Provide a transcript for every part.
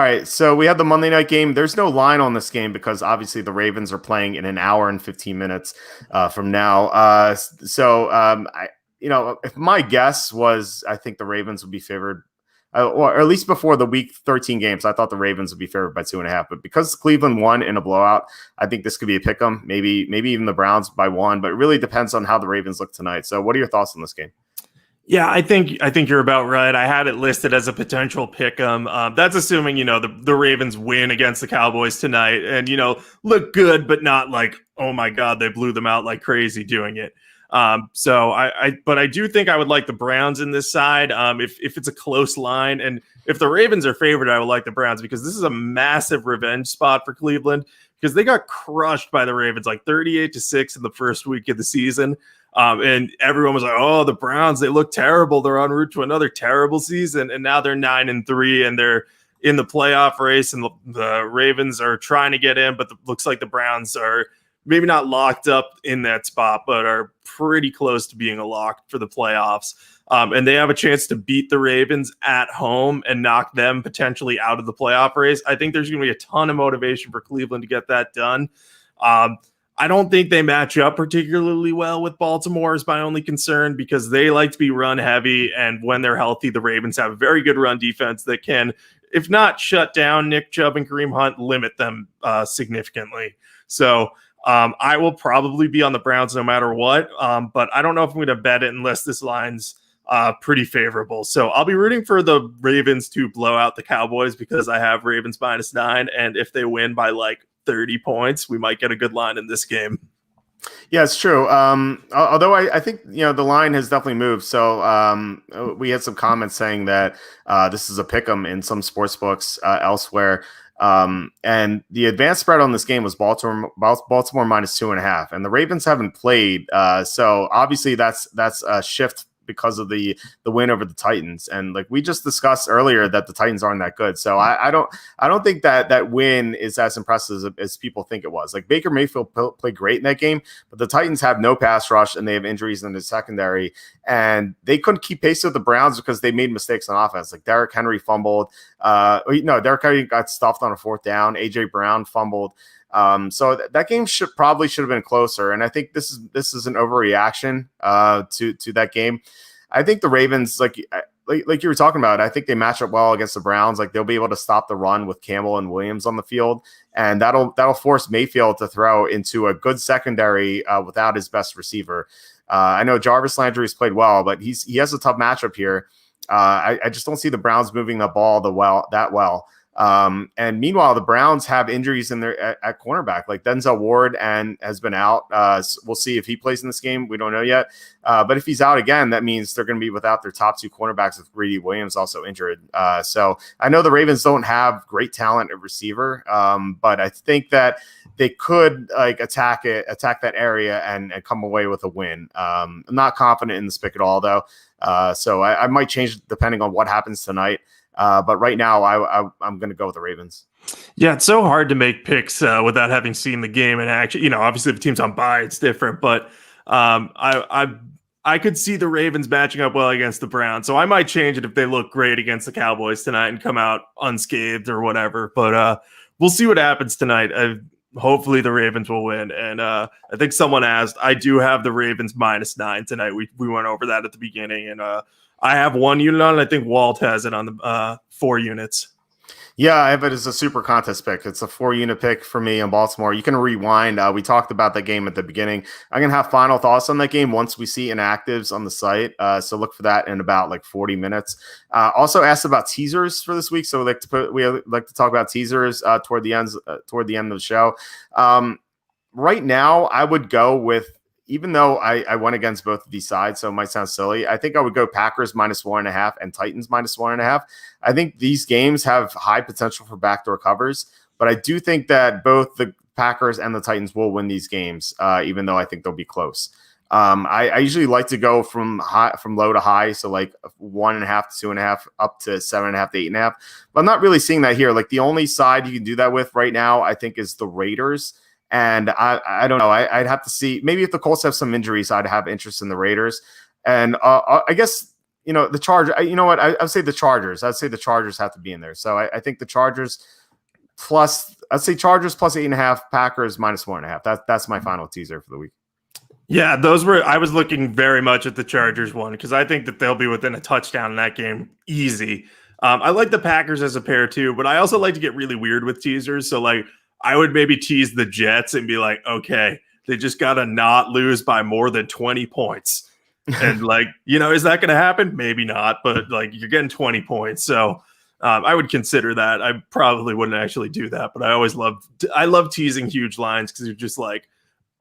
All right, so we had the Monday night game. There's no line on this game because obviously the Ravens are playing in an hour and 15 minutes from now. If my guess was, I think the Ravens would be favored, or at least before the Week 13 games, I thought the Ravens would be favored by 2.5. But because Cleveland won in a blowout, I think this could be a pick 'em. Maybe even the Browns by 1. But it really depends on how the Ravens look tonight. So, what are your thoughts on this game? Yeah, I think you're about right. I had it listed as a potential pick 'em. That's assuming the Ravens win against the Cowboys tonight, and look good, but not like, oh my god, they blew them out like crazy doing it. But I do think I would like the Browns in this side. If it's a close line, and if the Ravens are favored, I would like the Browns because this is a massive revenge spot for Cleveland because they got crushed by the Ravens like 38-6 in the first week of the season. And everyone was like, "Oh, the Browns, they look terrible. They're en route to another terrible season." And now they're 9-3, and they're in the playoff race. And the Ravens are trying to get in, but looks like the Browns are maybe not locked up in that spot, but are pretty close to being locked for the playoffs. And they have a chance to beat the Ravens at home and knock them potentially out of the playoff race. I think there's going to be a ton of motivation for Cleveland to get that done. I don't think they match up particularly well with Baltimore is my only concern because they like to be run heavy. And when they're healthy, the Ravens have a very good run defense that can, if not shut down Nick Chubb and Kareem Hunt, limit them significantly. So I will probably be on the Browns no matter what. But I don't know if I'm going to bet it unless this line's pretty favorable. So I'll be rooting for the Ravens to blow out the Cowboys because I have Ravens -9. And if they win by like 30 points, we might get a good line in this game. Yeah, it's true. Although I think the line has definitely moved. So we had some comments saying that this is a pick 'em in some sports books elsewhere. And the advanced spread on this game was Baltimore -2.5, and the Ravens haven't played. So obviously that's a shift because of the win over the Titans, and like we just discussed earlier, that the Titans aren't that good. So I don't think that win is as impressive as people think it was. Like Baker Mayfield played great in that game, but the Titans have no pass rush and they have injuries in the secondary, and they couldn't keep pace with the Browns because they made mistakes on offense. Like Derrick Henry fumbled. Derrick Henry got stuffed on a 4th down. AJ Brown fumbled. So that game should have been closer, and I think this is an overreaction to that game. I think the Ravens, like you were talking about, I think they match up well against the Browns. Like they'll be able to stop the run with Campbell and Williams on the field, and that'll force Mayfield to throw into a good secondary without his best receiver. I know Jarvis Landry has played well, but he has a tough matchup here. I just don't see the Browns moving the ball that well. And meanwhile, the Browns have injuries in their at cornerback, like Denzel Ward has been out. So we'll see if he plays in this game. We don't know yet. But if he's out again, that means they're going to be without their top 2 cornerbacks with Greedy Williams also injured. So I know the Ravens don't have great talent at receiver, but I think that they could attack that area and come away with a win. I'm not confident in this pick at all, though. So I might change depending on what happens tonight. But right now, I'm going to go with the Ravens. Yeah, it's so hard to make picks without having seen the game and actually, obviously if the team's on bye, it's different. But I could see the Ravens matching up well against the Browns, so I might change it if they look great against the Cowboys tonight and come out unscathed or whatever. But we'll see what happens tonight. Hopefully the Ravens will win. And I think someone asked, I do have the Ravens -9 tonight. We went over that at the beginning, and I have 1 unit on it. I think Walt has it on the 4 units. Yeah, I have it as a super contest pick. It's a 4-unit pick for me in Baltimore. You can rewind. We talked about that game at the beginning. I'm going to have final thoughts on that game once we see inactives on the site. So look for that in about like 40 minutes. Also asked about teasers for this week. So we like to talk about teasers toward the end of the show. Right now, I would go with, even though I went against both of these sides, so it might sound silly, I think I would go Packers -1.5 and Titans -1.5. I think these games have high potential for backdoor covers, but I do think that both the Packers and the Titans will win these games, even though I think they'll be close. I usually like to go from low to high, so like 1.5 to 2.5 up to 7.5 to 8.5. But I'm not really seeing that here. Like the only side you can do that with right now, I think, is the Raiders. And I don't know. I'd have to see. Maybe if the Colts have some injuries, I'd have interest in the Raiders. And I guess the Chargers. You know what? I'd say the Chargers. I'd say the Chargers have to be in there. So I think the Chargers plus. I'd say Chargers plus 8.5. Packers minus 1.5. That's my final teaser for the week. Yeah, I was looking very much at the Chargers one because I think that they'll be within a touchdown in that game. Easy. I like the Packers as a pair too, but I also like to get really weird with teasers. So like I would maybe tease the Jets and be like, okay, they just got to not lose by more than 20 points. And like, is that going to happen? Maybe not, but like you're getting 20 points. So I would consider that. I probably wouldn't actually do that, but I love teasing huge lines because you're just like,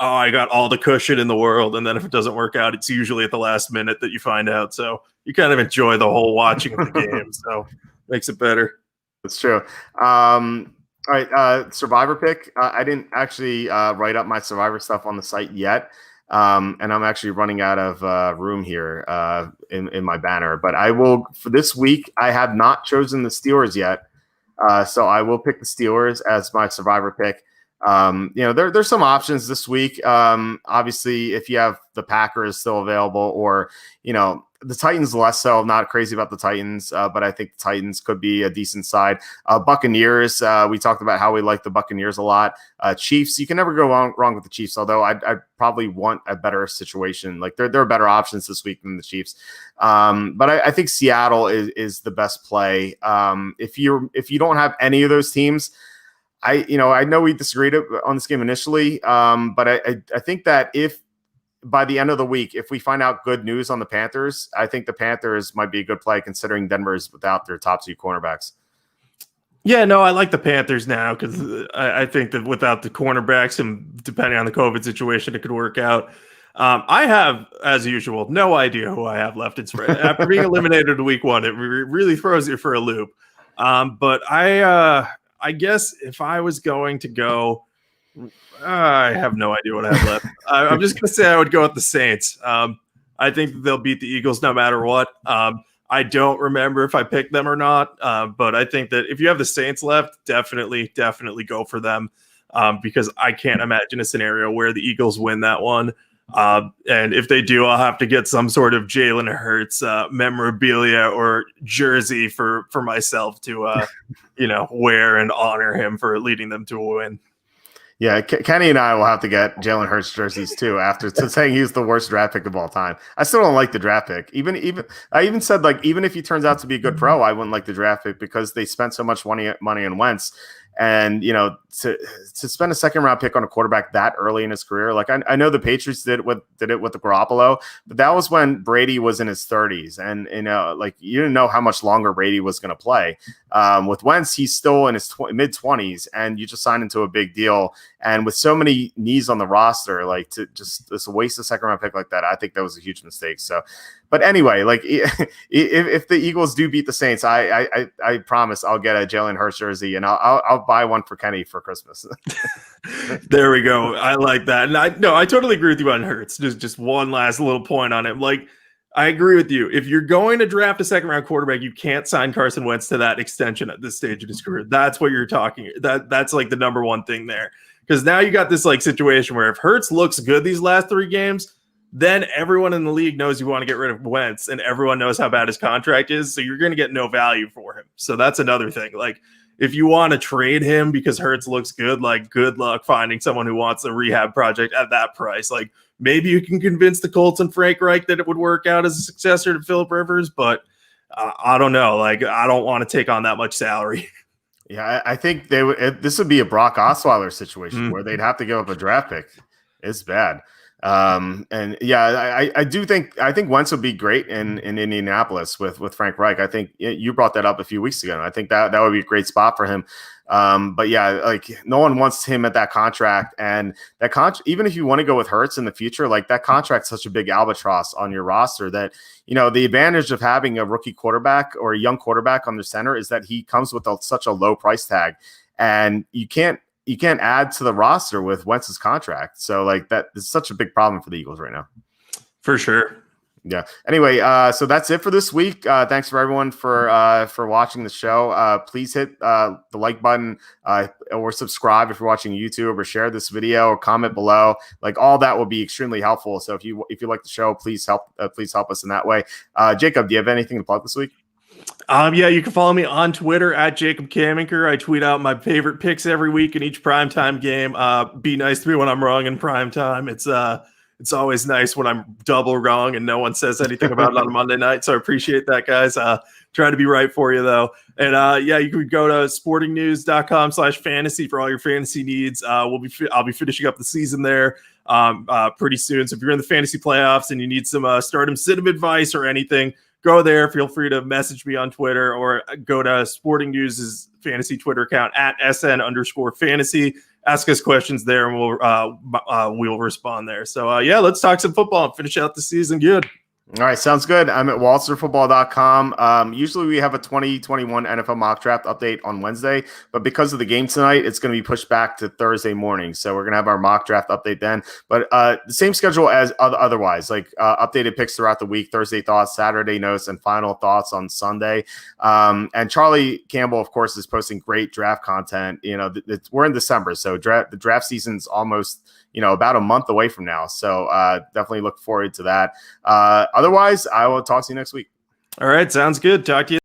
oh, I got all the cushion in the world. And then if it doesn't work out, it's usually at the last minute that you find out. So you kind of enjoy the whole watching of the game. So makes it better. That's true. All right. Survivor pick. I didn't actually write up my Survivor stuff on the site yet. And I'm actually running out of room here in my banner. But I will, for this week, I have not chosen the Steelers yet. So I will pick the Steelers as my Survivor pick. There's some options this week. Obviously, if you have the Packers still available, or the Titans less so. I'm not crazy about the Titans, but I think the Titans could be a decent side. Buccaneers. We talked about how we like the Buccaneers a lot. Chiefs. You can never go wrong with the Chiefs. Although I probably want a better situation. Like there are better options this week than the Chiefs. But I think Seattle is the best play. If you don't have any of those teams. I know we disagreed on this game initially, but I think that if by the end of the week, if we find out good news on the Panthers, I think the Panthers might be a good play considering Denver's without their top 2 cornerbacks. Yeah, no, I like the Panthers now because I think that without the cornerbacks and depending on the COVID situation, it could work out. I have, as usual, no idea who I have left in spread. After being eliminated in week 1, it really throws you for a loop. But I guess if I was going to go, I have no idea what I have left. I'm just going to say I would go with the Saints. I think that they'll beat the Eagles no matter what. I don't remember if I picked them or not, but I think that if you have the Saints left, definitely go for them because I can't imagine a scenario where the Eagles win that one. And if they do, I'll have to get some sort of Jalen Hurts memorabilia or jersey for myself to wear and honor him for leading them to a win. Yeah, Kenny and I will have to get Jalen Hurts jerseys too after saying he's the worst draft pick of all time. I still don't like the draft pick. I even said like even if he turns out to be a good pro, I wouldn't like the draft pick because they spent so much money on Wentz. And to spend a second round pick on a quarterback that early in his career, like I know the Patriots did it with the Garoppolo, but that was when Brady was in his 30s, and like you didn't know how much longer Brady was going to play. With Wentz, he's still in his mid 20s, and you just signed into a big deal. And with so many knees on the roster, like to just waste a second round pick like that, I think that was a huge mistake. So. But anyway, like if the Eagles do beat the Saints, I promise I'll get a Jalen Hurts jersey and I'll buy one for Kenny for Christmas. There we go. I like that. And I totally agree with you on Hurts. Just one last little point on him. Like I agree with you. If you're going to draft a second round quarterback, you can't sign Carson Wentz to that extension at this stage of his career. That's what you're talking. That's like the number one thing there. Because now you got this like situation where if Hurts looks good these last 3 games, then everyone in the league knows you want to get rid of Wentz and everyone knows how bad his contract is. So you're going to get no value for him. So that's another thing. Like if you want to trade him because Hurts looks good, like good luck finding someone who wants a rehab project at that price. Like maybe you can convince the Colts and Frank Reich that it would work out as a successor to Phillip Rivers, but I don't know. Like I don't want to take on that much salary. Yeah, I think this would be a Brock Osweiler situation where they'd have to give up a draft pick. It's bad. And yeah, I think Wentz would be great in Indianapolis with Frank Reich. I think you brought that up a few weeks ago. And I think that would be a great spot for him. But yeah, like no one wants him at that contract, and that even if you want to go with Hurts in the future, like that contract's such a big albatross on your roster that, the advantage of having a rookie quarterback or a young quarterback on the center is that he comes with such a low price tag, and you can't add to the roster with Wentz's contract. So like that is such a big problem for the Eagles right now. For sure. Yeah. Anyway, so that's it for this week. Thanks for everyone for watching the show. Please hit the like button or subscribe if you're watching YouTube, or share this video or comment below. Like, all that will be extremely helpful. So if you like the show, please help us in that way. Jacob, do you have anything to plug this week? Yeah, you can follow me on Twitter at Jacob Kamenker. I tweet out my favorite picks every week in each primetime game. Be nice to me when I'm wrong in primetime. It's always nice when I'm double wrong and no one says anything about it on a Monday night. So I appreciate that, guys. Try to be right for you, though. And yeah, you can go to sportingnews.com/fantasy for all your fantasy needs. I'll be finishing up the season there pretty soon. So if you're in the fantasy playoffs and you need some stardom sit-em advice or anything, go there. Feel free to message me on Twitter, or go to Sporting News' fantasy Twitter account at @SN_fantasy. Ask us questions there, and we'll respond there. So yeah, let's talk some football and finish out the season good. All right, sounds good. I'm at waltzerfootball.com. Usually we have a 2021 NFL mock draft update on Wednesday, but because of the game tonight, it's going to be pushed back to Thursday morning. So we're going to have our mock draft update then. But the same schedule as otherwise, like updated picks throughout the week, Thursday thoughts, Saturday notes, and final thoughts on Sunday. And Charlie Campbell, of course, is posting great draft content. You know, we're in December, so the draft season's almost, about a month away from now. So definitely look forward to that. Otherwise, I will talk to you next week. All right. Sounds good. Talk to you.